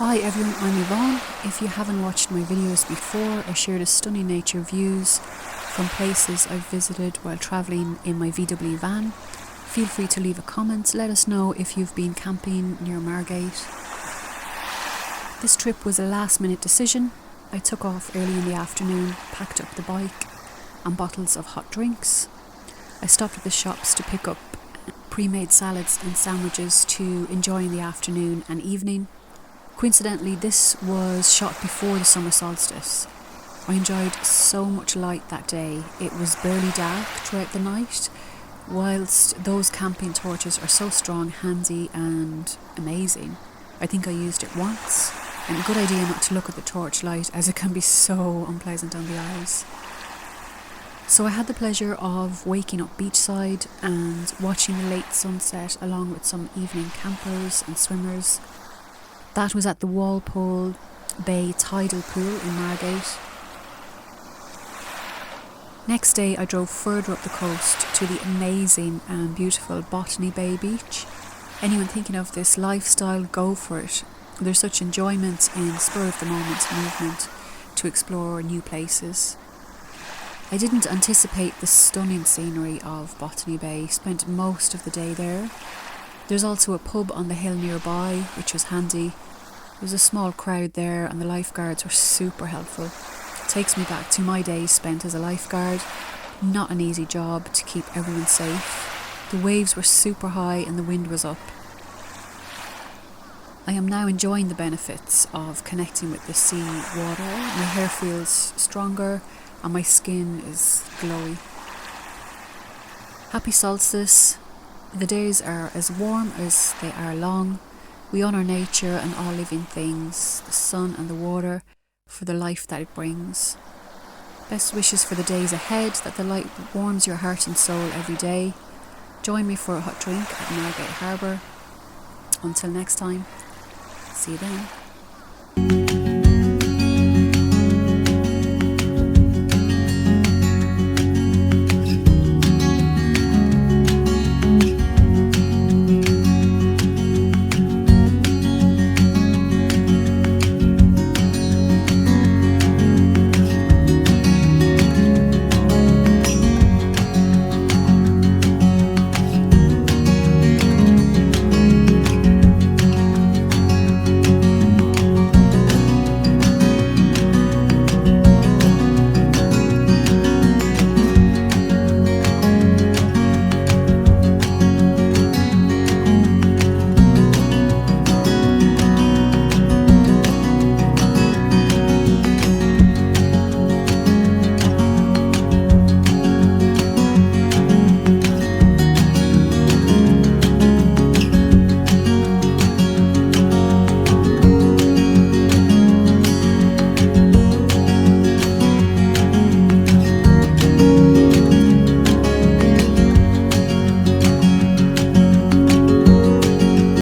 Hi everyone, I'm Yvonne. If you haven't watched my videos before, I share the stunning nature views from places I've visited while travelling in my VW van. Feel free to leave a comment, let us know if you've been camping near Margate. This trip was a last minute decision. I took off early in the afternoon, packed up the bike and bottles of hot drinks. I stopped at the shops to pick up pre-made salads and sandwiches to enjoy in the afternoon and evening. Coincidentally, this was shot before the summer solstice. I enjoyed so much light that day. It was barely dark throughout the night, whilst those camping torches are so strong, handy and amazing. I think I used it once, and a good idea not to look at the torchlight as it can be so unpleasant on the eyes. So I had the pleasure of waking up beachside and watching the late sunset along with some evening campers and swimmers. That was at the Walpole Bay Tidal pool in Margate. Next day I drove further up the coast to the amazing and beautiful Botany Bay Beach. Anyone thinking of this lifestyle, go for it. There's such enjoyment in spur of the moment movement to explore new places. I didn't anticipate the stunning scenery of Botany Bay, spent most of the day there. There's also a pub on the hill nearby, which was handy. There was a small crowd there and the lifeguards were super helpful. It takes me back to my days spent as a lifeguard. Not an easy job to keep everyone safe. The waves were super high and the wind was up. I am now enjoying the benefits of connecting with the sea water. My hair feels stronger and my skin is glowy. Happy solstice. The days are as warm as they are long. We honour nature and all living things, the sun and the water, for the life that it brings. Best wishes for the days ahead, that the light warms your heart and soul every day. Join me for a hot drink at Margate Harbour. Until next time, see you then.